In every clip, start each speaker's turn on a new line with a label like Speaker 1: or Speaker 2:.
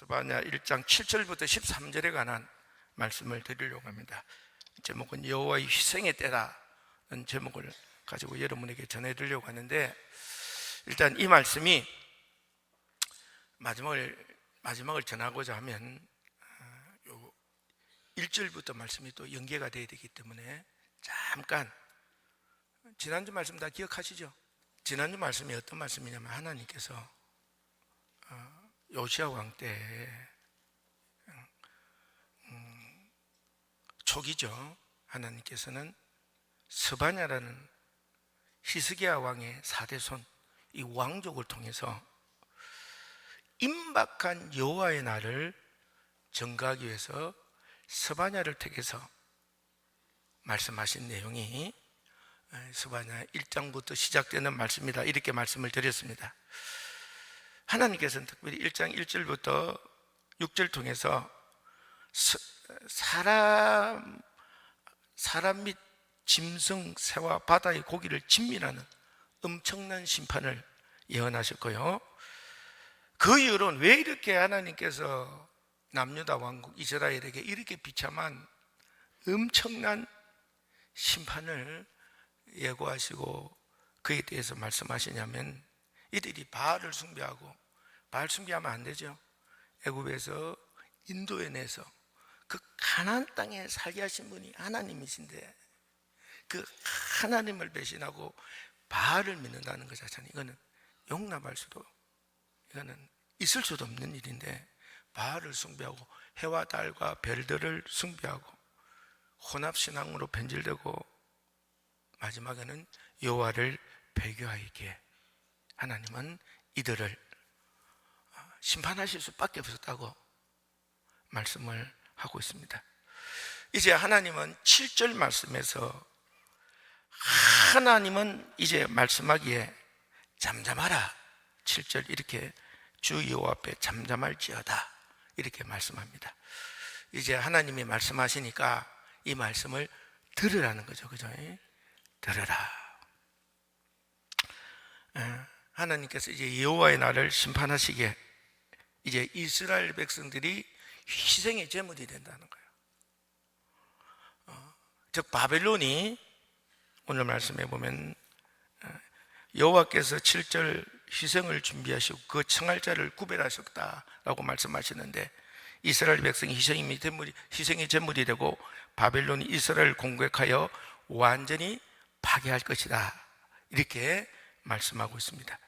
Speaker 1: 스바냐 1장 7절부터 13절에 관한 말씀을 드리려고 합니다. 제목은 여호와의 희생의 때라는 제목을 가지고 여러분에게 전해드리려고 하는데, 일단 이 말씀이 마지막을 전하고자 하면 1절부터 말씀이 또 연계가 되어야 되기 때문에 잠깐, 지난주 말씀 다 기억하시죠? 지난주 말씀이 어떤 말씀이냐면, 하나님께서 요시야 왕 때 초기죠. 하나님께서는 스바냐라는 히스기야 왕의 4대손 이 왕족을 통해서 임박한 여호와의 날을 전가하기 위해서 스바냐를 택해서 말씀하신 내용이 스바냐 1장부터 시작되는 말씀이다, 이렇게 말씀을 드렸습니다. 하나님께서는 특별히 1장 1절부터 6절 통해서 사람 및 짐승, 새와 바다의 고기를 진멸하는 엄청난 심판을 예언하셨고요, 그 이후로는 왜 이렇게 하나님께서 남유다 왕국 이스라엘에게 이렇게 비참한 엄청난 심판을 예고하시고 그에 대해서 말씀하시냐면, 이들이 바알을 숭배하고, 바알 숭배하면 안 되죠. 애굽에서 인도에 내서 그 가나안 땅에 살게 하신 분이 하나님이신데, 그 하나님을 배신하고 바알을 믿는다는 것 자체는 이거는 용납할 수도, 이거는 있을 수도 없는 일인데, 바알을 숭배하고 해와 달과 별들을 숭배하고 혼합신앙으로 변질되고 마지막에는 여호와를 배교하기에 하나님은 이들을 심판하실 수밖에 없었다고 말씀을 하고 있습니다. 이제 하나님은 7절 말씀에서 하나님은 이제 말씀하기에 잠잠하라, 7절 이렇게 주 여호와 앞에 잠잠할지어다 이렇게 말씀합니다. 이제 하나님이 말씀하시니까 이 말씀을 들으라는 거죠. 그죠? 들으라. 하나님께서 이제 여호와의 날을 심판하시기에 이제 이스라엘 백성들이 희생의 제물이 된다는 거예요. 즉 바벨론이, 오늘 말씀해 보면 여호와께서 7절 희생을 준비하시고 그 청할자를 구별하셨다라고 말씀하시는데, 이스라엘 백성이 희생의 제물이 되고 바벨론이 이스라엘을 공격하여 완전히 파괴할 것이다, 이렇게 말씀하고 있습니다.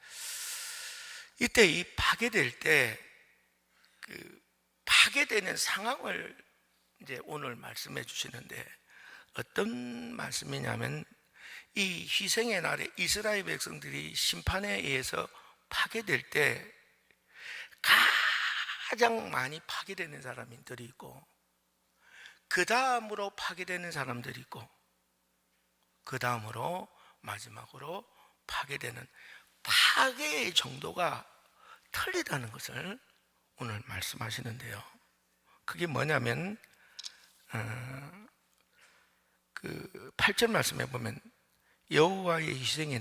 Speaker 1: 이때 이 파괴될 때 파괴되는 상황을 이제 오늘 말씀해 주시는데, 어떤 말씀이냐면, 이 희생의 날에 이스라엘 백성들이 심판에 의해서 파괴될 때 가장 많이 파괴되는 사람들이 있고, 그 다음으로 파괴되는 사람들이 있고, 그 다음으로 마지막으로 파괴되는 파괴의 정도가 틀리다는 것을 오늘 말씀하시는데요, 그게 뭐냐면 그 8절 말씀해 보면, 여호와의 희생의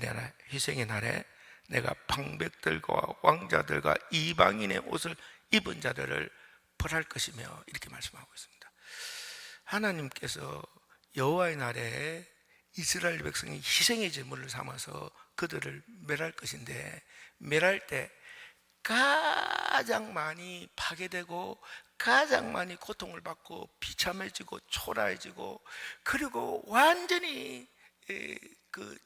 Speaker 1: 날에 내가 방백들과 왕자들과 이방인의 옷을 입은 자들을 벌할 것이며, 이렇게 말씀하고 있습니다. 하나님께서 여호와의 날에 이스라엘 백성이 희생의 제물을 삼아서 그들을 멸할 것인데, 멸할 때 가장 많이 파괴되고 가장 많이 고통을 받고 비참해지고 초라해지고, 그리고 완전히 그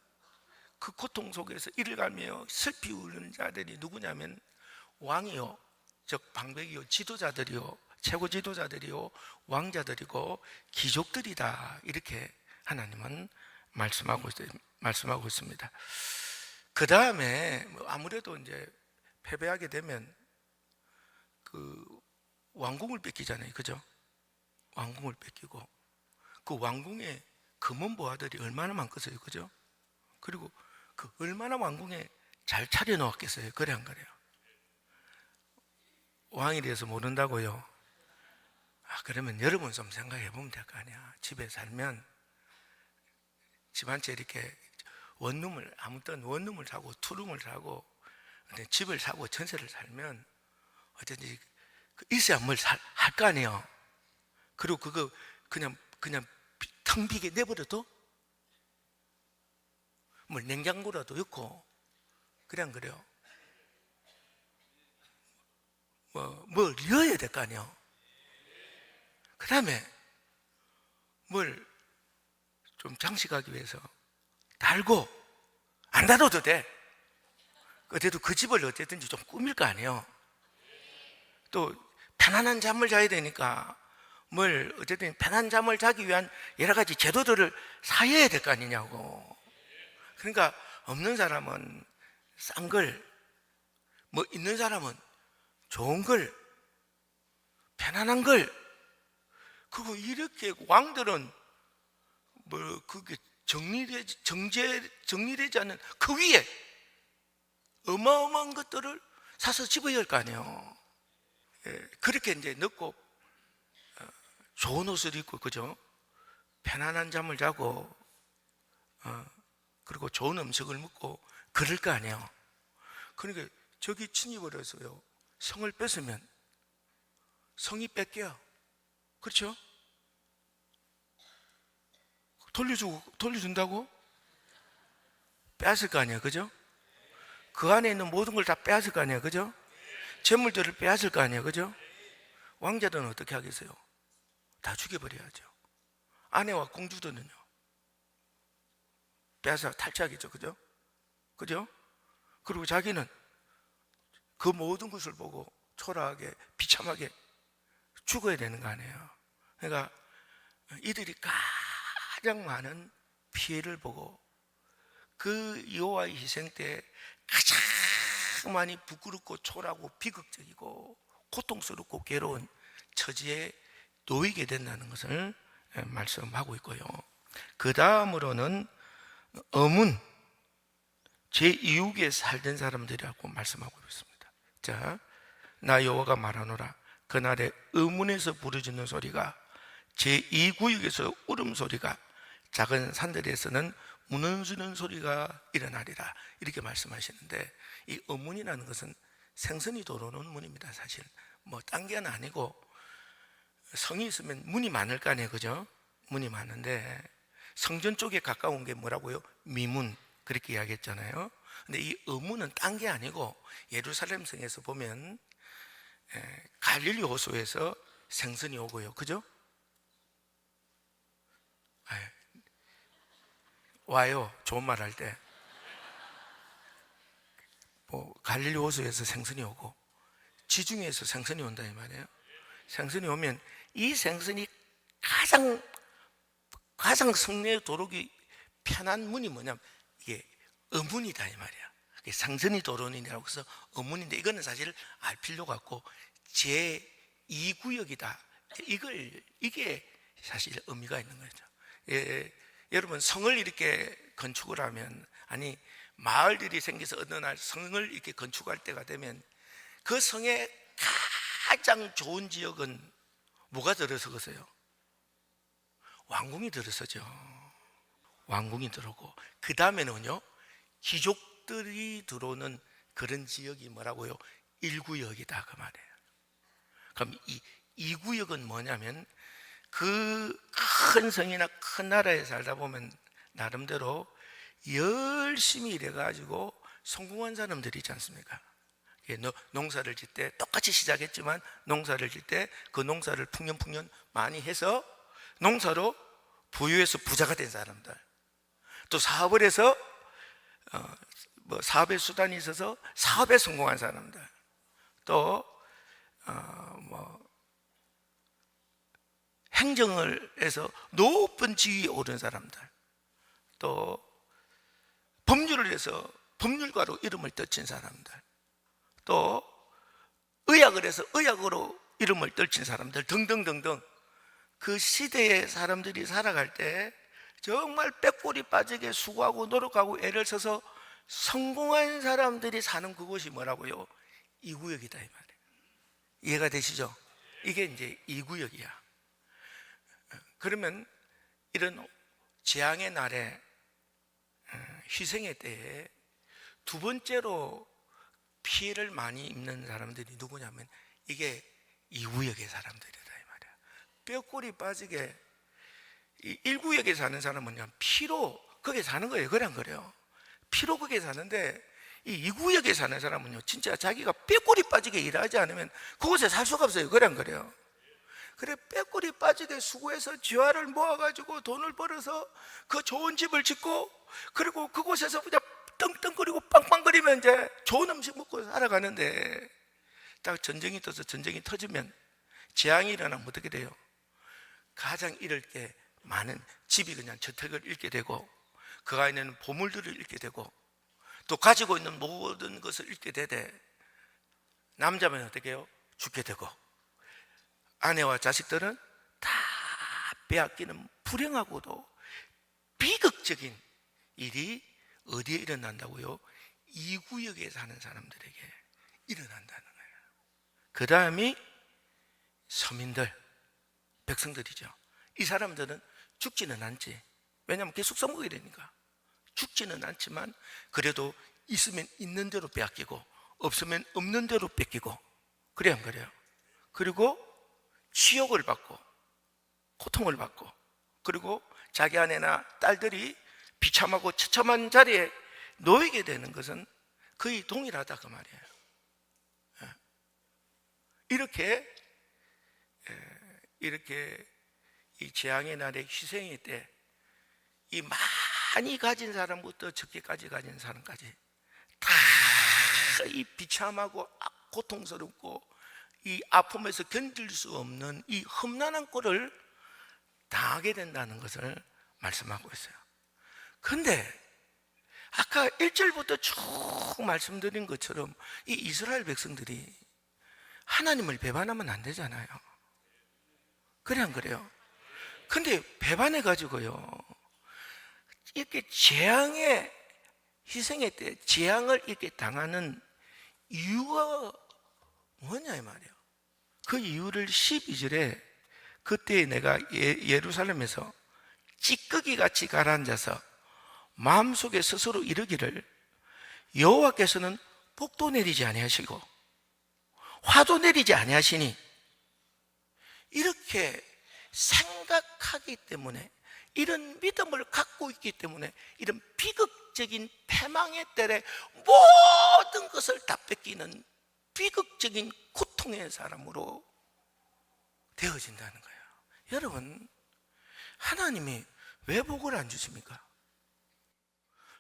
Speaker 1: 고통 속에서 이를 갈며 슬피 울는 자들이 누구냐면 왕이요, 즉 방백이요, 지도자들이요, 최고 지도자들이요, 왕자들이고 귀족들이다, 이렇게 하나님은 말씀하고 있습니다. 그 다음에 아무래도 이제 패배하게 되면 그 왕궁을 뺏기잖아요, 그죠? 왕궁을 뺏기고 그 왕궁에 금은 보화들이 얼마나 많겠어요, 그죠? 그리고 그 얼마나 왕궁에 잘 차려 놓았겠어요, 그래 안 그래요? 왕에 대해서 모른다고요? 그러면 여러분 좀 생각해 보면 될 거 아니야. 집에 살면 집 한 채 이렇게 원룸을, 아무 때나 원룸을 사고 투룸을 사고 집을 사고 전세를 살면 어쩐지 있어야 뭘 할 거 아니에요. 그리고 그거 그냥 텅 비게 내버려도 뭐 냉장고라도 있고 그냥 그래요. 뭘 넣어야 될 거 아니에요. 그 다음에 뭘 좀 장식하기 위해서 달고 안 달아도 돼. 그래도 그 집을 어쨌든지 좀 꾸밀 거 아니에요. 또 편안한 잠을 자야 되니까 뭘 어쨌든 편안한 잠을 자기 위한 여러 가지 제도들을 사야 될 거 아니냐고. 그러니까 없는 사람은 싼 걸, 뭐 있는 사람은 좋은 걸, 편안한 걸. 그거 이렇게 왕들은 뭐 그게 정리되지 않는 그 위에 어마어마한 것들을 사서 집어야 할 거 아니에요. 그렇게 이제 넣고 좋은 옷을 입고, 그죠? 편안한 잠을 자고 그리고 좋은 음식을 먹고 그럴 거 아니에요. 그러니까 저기 침입을 해서요, 성을 뺏으면 성이 뺏겨요. 그렇죠? 돌려준다고? 빼앗을 거 아니에요. 그죠? 그 안에 있는 모든 걸 다 빼앗을 거 아니에요. 그죠? 재물들을 빼앗을 거 아니에요. 그죠? 왕자들은 어떻게 하겠어요? 다 죽여버려야죠. 아내와 공주들은요, 빼앗아 탈취하겠죠. 그죠? 그죠? 그리고 자기는 그 모든 것을 보고 초라하게 비참하게 죽어야 되는 거 아니에요. 그러니까 이들이 가장 많은 피해를 보고 그 여호와의 희생 때 가장 많이 부끄럽고 초라하고 비극적이고 고통스럽고 괴로운 처지에 놓이게 된다는 것을 말씀하고 있고요. 그 다음으로는 어문, 제2국에 살던 사람들이라고 말씀하고 있습니다. 자, 나 여호와가 말하노라. 그날에 의문에서 부르짖는 소리가, 제2구역에서 울음소리가, 작은 산들에서는 무너지는 소리가 일어나리라. 이렇게 말씀하시는데, 이 의문이라는 것은 생선이 들어오는 문입니다. 사실 뭐 딴 게 아니고 성이 있으면 문이 많을 거 아니에요. 그죠? 문이 많은데 성전 쪽에 가까운 게 뭐라고요? 미문, 그렇게 이야기했잖아요. 근데 이 의문은 딴 게 아니고 예루살렘 성에서 보면 갈릴리 호수에서 생선이 오고요. 그죠? 와요. 좋은 말 할 때 뭐 갈릴리 호수에서 생선이 오고 지중해에서 생선이 온다 이 말이에요. 생선이 오면 이 생선이 가장 성내에 들어오기 편한 문이 뭐냐면 이게 어문이다 이 말이야. 생선이 들어오는이라고 해서 어문인데, 이거는 사실 알 필요가 없고 제2구역이다. 이게 사실 의미가 있는 거죠. 여러분, 성을 이렇게 건축을 하면, 아니 마을들이 생겨서 어느 날 성을 이렇게 건축할 때가 되면 그 성의 가장 좋은 지역은 뭐가 들어서겠어요? 왕궁이 들어서죠. 왕궁이 들어오고 그 다음에는요, 귀족들이 들어오는 그런 지역이 뭐라고요? 1구역이다 그 말이에요. 그럼 이 2구역은 뭐냐면, 그 큰 성이나 큰 나라에 살다 보면 나름대로 열심히 일해가지고 성공한 사람들이 있지 않습니까? 농사를 짓 때 똑같이 시작했지만 농사를 짓 때 그 농사를 풍년풍년 많이 해서 농사로 부유해서 부자가 된 사람들, 또 사업을 해서 뭐 사업의 수단이 있어서 사업에 성공한 사람들, 또 뭐 행정을 해서 높은 지위에 오른 사람들, 또 법률을 해서 법률가로 이름을 떨친 사람들, 또 의학을 해서 의학으로 이름을 떨친 사람들 등등등등, 그 시대의 사람들이 살아갈 때 정말 빼꼬리 빠지게 수고하고 노력하고 애를 써서 성공한 사람들이 사는 그곳이 뭐라고요? 2구역이다 이 말이에요. 이해가 되시죠? 이게 이제 2구역이야. 그러면 이런 재앙의 날에, 희생의 때에 두 번째로 피해를 많이 입는 사람들이 누구냐면, 이게 2구역의 사람들이다 이 말이야. 뼈골이 빠지게, 이 1구역에 사는 사람은 피로 거기에 사는 거예요. 그래 안 그래요? 피로 거기에 사는데, 이 2구역에 사는 사람은요, 진짜 자기가 뼈골이 빠지게 일하지 않으면 그곳에 살 수가 없어요. 그래 안 그래요? 그래, 뼈골이 빠지게 수고해서 지화를 모아가지고 돈을 벌어서 그 좋은 집을 짓고, 그리고 그곳에서 그냥 떵떵거리고 빵빵거리면 이제 좋은 음식 먹고 살아가는데, 딱 전쟁이 떠서 전쟁이 터지면, 재앙이 일어나면 어떻게 돼요? 가장 잃을 게 많은 집이 그냥 저택을 잃게 되고, 그 안에는 보물들을 잃게 되고, 또 가지고 있는 모든 것을 잃게 되되, 남자면 어떻게 해요? 죽게 되고, 아내와 자식들은 다 빼앗기는 불행하고도 비극적인 일이 어디에 일어난다고요? 2구역에 사는 사람들에게 일어난다는 거예요. 그 다음이 서민들, 백성들이죠. 이 사람들은 죽지는 않지. 왜냐하면 계속 써먹어야 되니까. 죽지는 않지만 그래도 있으면 있는 대로 빼앗기고, 없으면 없는 대로 뺏기고, 그래 안 그래요? 그리고 치욕을 받고 고통을 받고, 그리고 자기 아내나 딸들이 비참하고 처참한 자리에 놓이게 되는 것은 거의 동일하다 그 말이에요. 이렇게 이 재앙의 날에 희생의 때, 이 많이 가진 사람부터 적게까지 가진 사람까지 다 이 비참하고 고통스럽고 이 아픔에서 견딜 수 없는 이 험난한 꼴을 당하게 된다는 것을 말씀하고 있어요. 그런데 아까 1절부터 쭉 말씀드린 것처럼 이 이스라엘 백성들이 하나님을 배반하면 안 되잖아요. 그래 안 그래요? 근데 배반해가지고요, 이렇게 재앙의 희생의 때 재앙을 이렇게 당하는 이유가 뭐냐 이 말이에요. 그 이유를 12절에, 그때 내가 예루살렘에서 찌꺼기 같이 가라앉아서 마음속에 스스로 이르기를, 여호와께서는 복도 내리지 아니하시고 화도 내리지 아니하시니, 이렇게 생각하기 때문에, 이런 믿음을 갖고 있기 때문에 이런 비극적인 패망의 때에 모든 것을 다 뺏기는 비극적인 고통의 사람으로 되어진다는 거예요. 여러분, 하나님이 왜 복을 안 주십니까?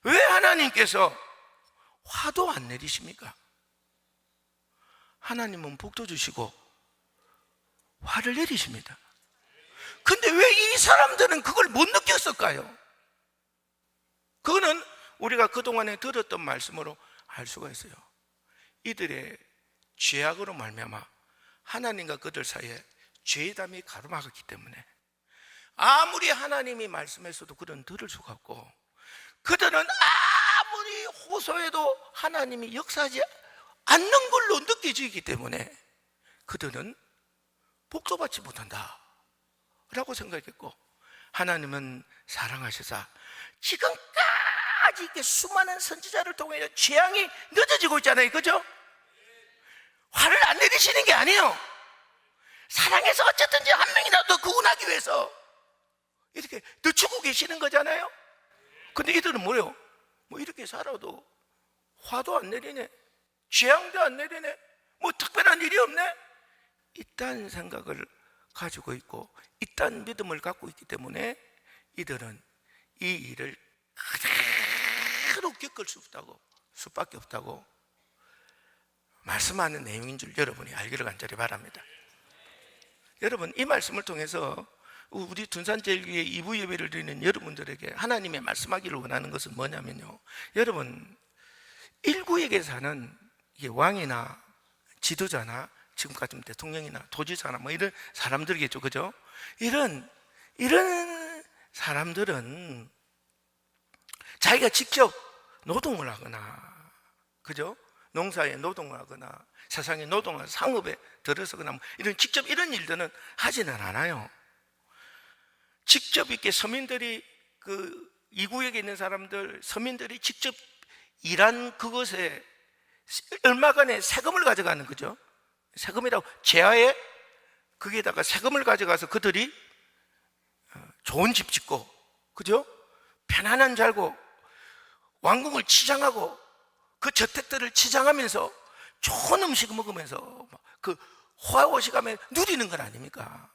Speaker 1: 왜 하나님께서 화도 안 내리십니까? 하나님은 복도 주시고 화를 내리십니다. 근데 왜 이 사람들은 그걸 못 느꼈을까요? 그거는 우리가 그동안에 들었던 말씀으로 알 수가 있어요. 이들의 죄악으로 말미암아 하나님과 그들 사이에 죄담이 가로막았기 때문에 아무리 하나님이 말씀했어도 그들은 들을 수가 없고, 그들은 아무리 호소해도 하나님이 역사하지 않는 걸로 느껴지기 때문에 그들은 복도 받지 못한다 라고 생각했고, 하나님은 사랑하셔서 지금까지 이렇게 수많은 선지자를 통해 재앙이 늦어지고 있잖아요. 그죠? 화를 안 내리시는 게 아니에요. 사랑해서 어쨌든지 한 명이라도 구원하기 위해서 이렇게 늦추고 계시는 거잖아요. 근데 이들은 뭐예요? 뭐 이렇게 살아도 화도 안 내리네, 재앙도 안 내리네, 뭐 특별한 일이 없네, 이딴 생각을 가지고 있고 이딴 믿음을 갖고 있기 때문에 이들은 이 일을 그대로 겪을 수밖에 없다고 말씀하는 내용인 줄 여러분이 알기를 간절히 바랍니다. 여러분, 이 말씀을 통해서 우리 둔산제일교회 2부 예배를 드리는 여러분들에게 하나님의 말씀하기를 원하는 것은 뭐냐면요, 여러분, 1구역에 사는 왕이나 지도자나 지금까지 대통령이나 도지사나 뭐 이런 사람들이겠죠. 그죠? 이런 사람들은 자기가 직접 노동을 하거나, 그죠? 농사에 노동을 하거나 세상에 노동을 상업에 들어서거나 뭐 이런 직접 이런 일들은 하지는 않아요. 직접 이렇게 서민들이, 그 2구역에 있는 사람들, 서민들이 직접 일한 그것에 얼마간의 세금을 가져가는 거죠. 세금이라고, 재화의 거기에다가 세금을 가져가서 그들이 좋은 집 짓고, 그죠? 편안한 살고 왕궁을 치장하고 그 저택들을 치장하면서 좋은 음식 먹으면서 그 호화호식하며 누리는 건 아닙니까?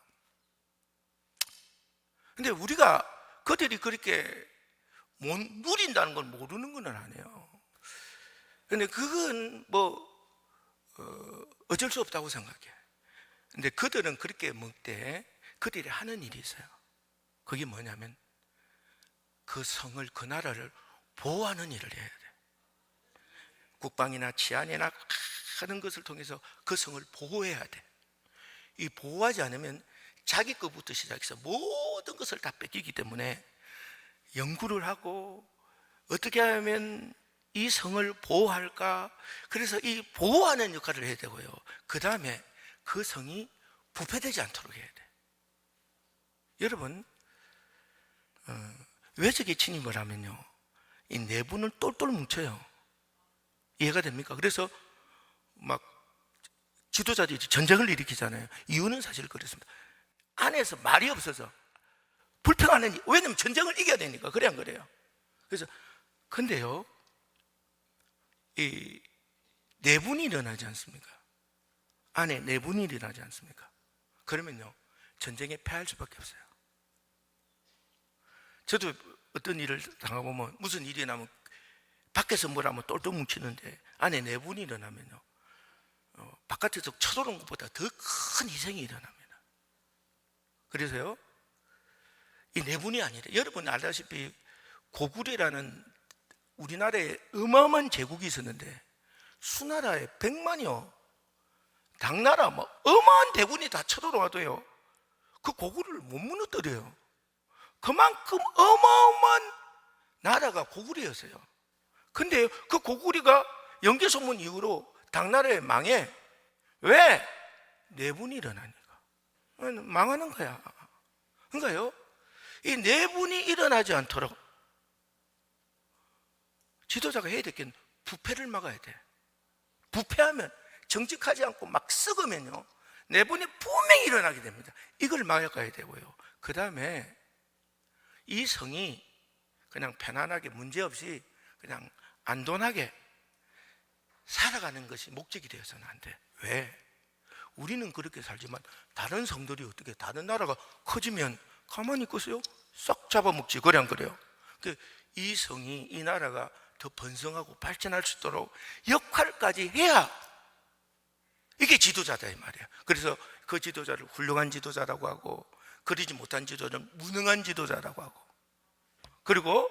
Speaker 1: 근데 우리가 그들이 그렇게 못 누린다는 걸 모르는 건 아니에요. 근데 그건 어쩔 수 없다고 생각해. 근데 그들은 그렇게 먹되 그들이 하는 일이 있어요. 그게 뭐냐면 그 성을, 그 나라를 보호하는 일을 해야 돼. 국방이나 치안이나 하는 것을 통해서 그 성을 보호해야 돼. 이 보호하지 않으면 자기 것부터 시작해서 모든 것을 다 뺏기기 때문에 연구를 하고 어떻게 하면 이 성을 보호할까? 그래서 이 보호하는 역할을 해야 되고요. 그 다음에 그 성이 부패되지 않도록 해야 돼. 여러분, 외적에 침입을 하면요, 이 내부는 똘똘 뭉쳐요. 이해가 됩니까? 그래서 막 지도자들이 전쟁을 일으키잖아요. 이유는 사실 그렇습니다. 안에서 말이 없어서 불평하는, 왜냐면 전쟁을 이겨야 되니까. 그래 안 그래요? 그래서 근데요, 이 내분이 일어나지 않습니까? 안에 내분이 일어나지 않습니까? 그러면요, 전쟁에 패할 수밖에 없어요. 저도 어떤 일을 당하보면 무슨 일이 나면 밖에서 뭘 하면 똘똘 뭉치는데 안에 내분이 일어나면요, 바깥에서 쳐들어온 것보다 더 큰 희생이 일어납니다. 그래서요, 이 내분이 아니라, 여러분 알다시피 고구려라는 우리나라에 어마어마한 제국이 있었는데 수나라에 100만이요, 당나라 어마어마한 대군이 다 쳐들어와도요, 그 고구려를 못 무너뜨려요. 그만큼 어마어마한 나라가 고구려였어요. 근데 그 고구려가 영계소문 이후로 당나라에 망해. 왜? 내분이 일어나니까. 망하는 거야. 그러니까요, 이 내분이 일어나지 않도록 지도자가 해야 될 게 부패를 막아야 돼. 부패하면, 정직하지 않고 막 썩으면요, 내분이 분명히 일어나게 됩니다. 이걸 막아가야 되고요. 그 다음에 이 성이 그냥 편안하게 문제없이 그냥 안돈하게 살아가는 것이 목적이 되어서는 안 돼. 왜? 우리는 그렇게 살지만 다른 성들이 어떻게, 다른 나라가 커지면 가만히 있겠어요? 싹 잡아먹지. 그래 안 그래요? 이 성이, 이 나라가 더 번성하고 발전할 수 있도록 역할까지 해야 이게 지도자다 이 말이야. 그래서 그 지도자를 훌륭한 지도자라고 하고, 그러지 못한 지도자는 무능한 지도자라고 하고, 그리고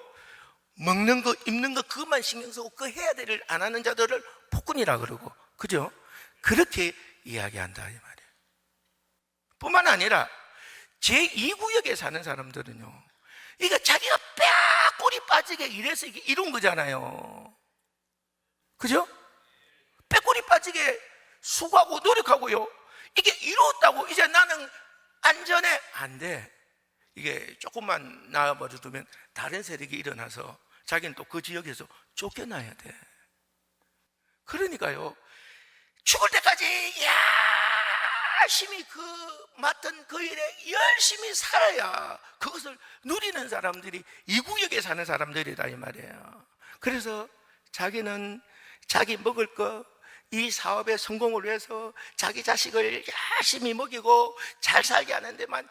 Speaker 1: 먹는 거 입는 거 그것만 신경 쓰고 그 해야 될 일 안 하는 자들을 폭군이라 그러고, 그죠? 그렇게 이야기한다 이 말이에요. 뿐만 아니라 제2구역에 사는 사람들은요, 이거 자기가 빼꼬리 빠지게 일해서 이게 이룬 거잖아요. 그죠? 빼꼬리 빠지게 수고하고 노력하고요, 이게 이루었다고 이제 나는 안전해. 안 돼. 이게 조금만 나와버려두면 다른 세력이 일어나서 자기는 또 그 지역에서 쫓겨나야 돼. 그러니까요, 죽을 때까지 열심히 맡은 그 일에 열심히 살아야 그것을 누리는 사람들이 이 구역에 사는 사람들이다 이 말이에요. 그래서 자기는 자기 먹을 거, 이 사업의 성공을 위해서 자기 자식을 열심히 먹이고 잘 살게 하는 데만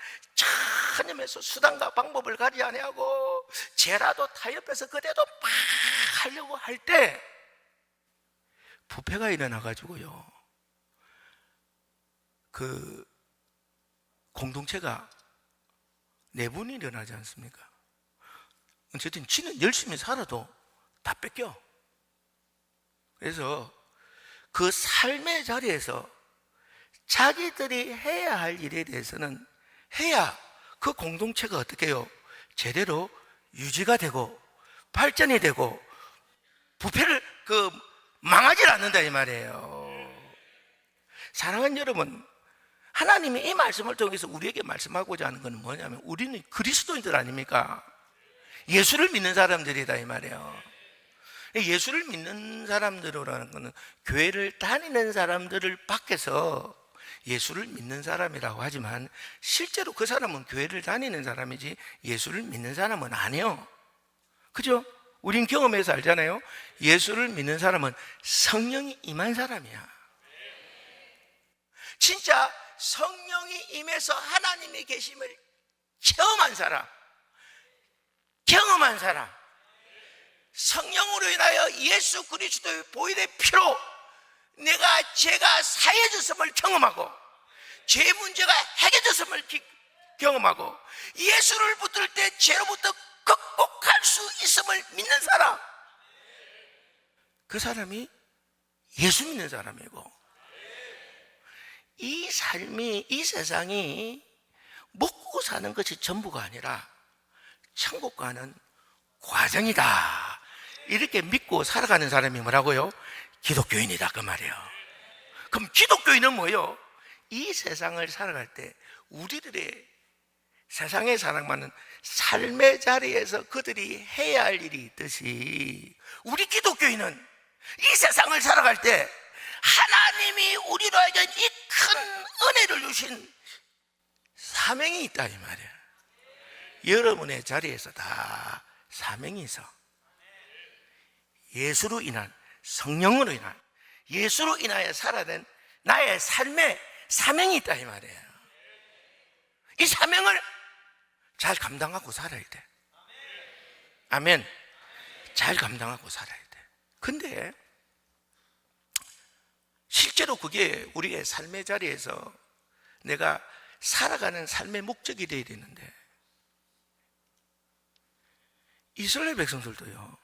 Speaker 1: 천념해서 수단과 방법을 가리지 아니하고 죄라도 타협해서 그래도 막 하려고 할 때 부패가 일어나가지고요, 그 공동체가 내분이 일어나지 않습니까? 어쨌든 지는 열심히 살아도 다 뺏겨. 그래서 그 삶의 자리에서 자기들이 해야 할 일에 대해서는 해야 그 공동체가 어떻게 해요? 제대로 유지가 되고 발전이 되고 부패를 망하지 않는다 이 말이에요. 사랑하는 여러분, 하나님이 이 말씀을 통해서 우리에게 말씀하고자 하는 것은 뭐냐면, 우리는 그리스도인들 아닙니까? 예수를 믿는 사람들이다 이 말이에요. 예수를 믿는 사람들이라는 것은 교회를 다니는 사람들을 밖에서 예수를 믿는 사람이라고 하지만 실제로 그 사람은 교회를 다니는 사람이지 예수를 믿는 사람은 아니에요. 그죠? 우린 경험해서 알잖아요. 예수를 믿는 사람은 성령이 임한 사람이야. 진짜 성령이 임해서 하나님의 계심을 경험한 사람, 성령으로 인하여 예수 그리스도의 보혈의 피로 제가 사해졌음을 경험하고 죄 문제가 해결됐음을 경험하고 예수를 붙들 때 죄로부터 극복할 수 있음을 믿는 사람, 그 사람이 예수 믿는 사람이고, 이 삶이, 이 세상이 먹고 사는 것이 전부가 아니라 천국 가는 과정이다, 이렇게 믿고 살아가는 사람이 뭐라고요? 기독교인이다, 그 말이에요. 그럼 기독교인은 뭐예요? 이 세상을 살아갈 때 우리들의 세상에 살아가는 삶의 자리에서 그들이 해야 할 일이 있듯이, 우리 기독교인은 이 세상을 살아갈 때 하나님이 우리로 하여금 이 큰 은혜를 주신 사명이 있다, 이 말이에요. 여러분의 자리에서 다 사명이 있어. 예수로 인한, 성령으로 인한, 예수로 인하여 살아낸 나의 삶에 사명이 있다, 이 말이에요. 이 사명을 잘 감당하고 살아야 돼. 아멘. 잘 감당하고 살아야 돼. 근데 실제로 그게 우리의 삶의 자리에서 내가 살아가는 삶의 목적이 되어야 되는데, 이스라엘 백성들도요,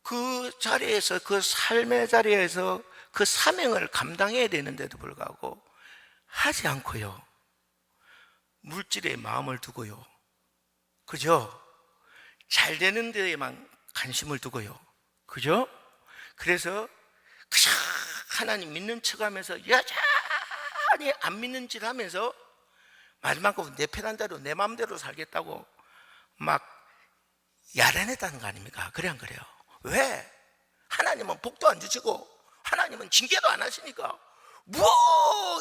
Speaker 1: 그 자리에서, 그 삶의 자리에서 그 사명을 감당해야 되는데도 불구하고 하지 않고요, 물질에 마음을 두고요, 그죠? 잘 되는 데에만 관심을 두고요, 그죠? 그래서 그저 하나님 믿는 척하면서 여전히 안 믿는 짓 하면서 마지막으로 내 편한 대로 내 마음대로 살겠다고 막 야단했다는 거 아닙니까? 그래 안 그래요? 왜? 하나님은 복도 안 주시고 하나님은 징계도 안 하시니까 뭐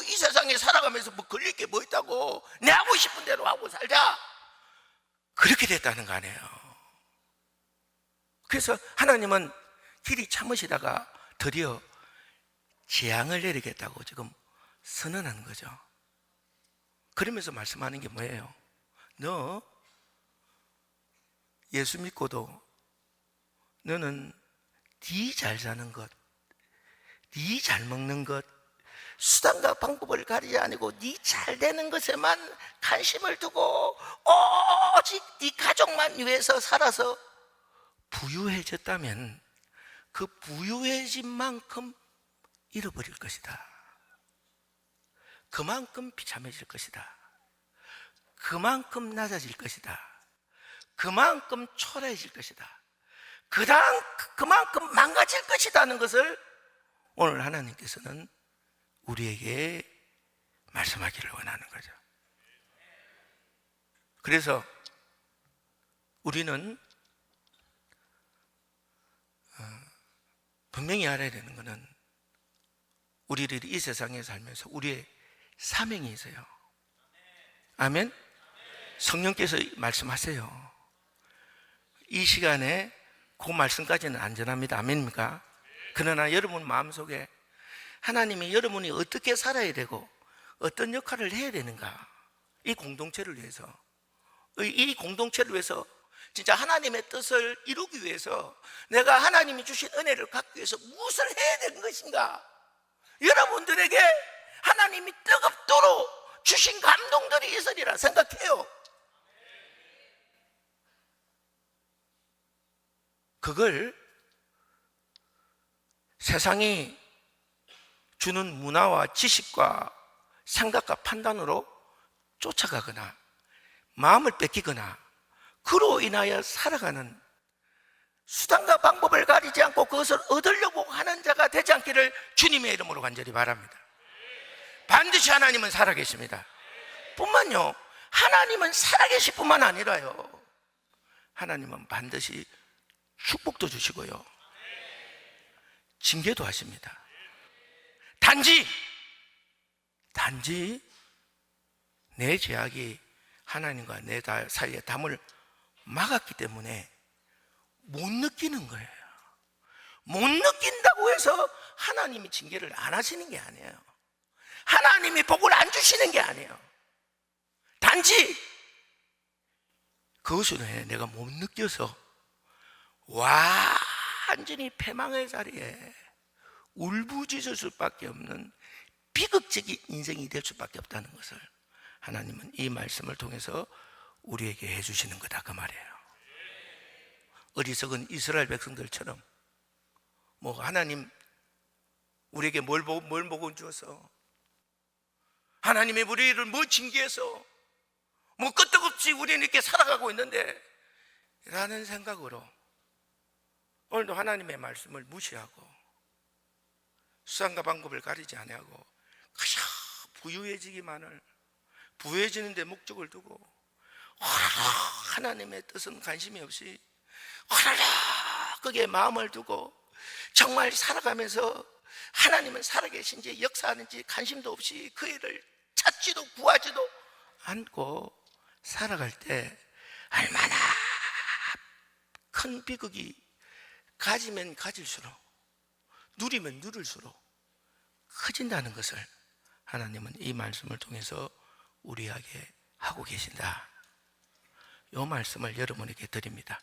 Speaker 1: 이 세상에 살아가면서 뭐 걸릴 게 뭐 있다고, 내 하고 싶은 대로 하고 살자, 그렇게 됐다는 거 아니에요. 그래서 하나님은 길이 참으시다가 드디어 재앙을 내리겠다고 지금 선언하는 거죠. 그러면서 말씀하는 게 뭐예요? 너 예수 믿고도 너는 네 잘 사는 것, 네 잘 먹는 것, 수단과 방법을 가리지 아니고 네 잘 되는 것에만 관심을 두고 오직 네 가족만 위해서 살아서 부유해졌다면 그 부유해진 만큼 잃어버릴 것이다. 그만큼 비참해질 것이다. 그만큼 낮아질 것이다. 그만큼 초라해질 것이다. 그만큼 망가질 것이라는 것을 오늘 하나님께서는 우리에게 말씀하기를 원하는 거죠. 그래서 우리는 분명히 알아야 되는 것은 우리들이 이 세상에 살면서 우리의 사명이 있어요. 아멘? 성령께서 말씀하세요. 이 시간에 그 말씀까지는 안전합니다. 아멘입니까? 그러나 여러분 마음속에 하나님이 여러분이 어떻게 살아야 되고 어떤 역할을 해야 되는가, 이 공동체를 위해서, 이 공동체를 위해서 진짜 하나님의 뜻을 이루기 위해서 내가 하나님이 주신 은혜를 갖기 위해서 무엇을 해야 되는 것인가, 여러분들에게 하나님이 뜨겁도록 주신 감동들이 있으리라 생각해요. 그걸 세상이 주는 문화와 지식과 생각과 판단으로 쫓아가거나 마음을 뺏기거나 그로 인하여 살아가는, 수단과 방법을 가리지 않고 그것을 얻으려고 하는 자가 되지 않기를 주님의 이름으로 간절히 바랍니다. 반드시 하나님은 살아계십니다. 뿐만요, 하나님은 살아계실 뿐만 아니라요, 하나님은 반드시 축복도 주시고요, 징계도 하십니다. 단지 단지 내 죄악이 하나님과 내 사이의 담을 막았기 때문에 못 느끼는 거예요. 못 느낀다고 해서 하나님이 징계를 안 하시는 게 아니에요. 하나님이 복을 안 주시는 게 아니에요. 단지 그것으로 해 내가 못 느껴서 완전히 패망의 자리에 울부짖을 수밖에 없는 비극적인 인생이 될 수밖에 없다는 것을 하나님은 이 말씀을 통해서 우리에게 해주시는 거다 그 말이에요. 어리석은 이스라엘 백성들처럼 뭐 하나님 우리에게 뭘 복을 주어서, 하나님이 우리를 뭐 징계해서 뭐 끄떡없이 우리는 이렇게 살아가고 있는데 라는 생각으로 오늘도 하나님의 말씀을 무시하고 수단과 방법을 가리지 아니하고 그저 부유해지기만을, 부유해지는 데 목적을 두고 하나님의 뜻은 관심이 없이 거기에 마음을 두고 정말 살아가면서 하나님은 살아계신지 역사하는지 관심도 없이 그 일을 찾지도 구하지도 않고 살아갈 때 얼마나 큰 비극이 가지면 가질수록, 누리면 누릴수록 커진다는 것을 하나님은 이 말씀을 통해서 우리에게 하고 계신다. 이 말씀을 여러분에게 드립니다.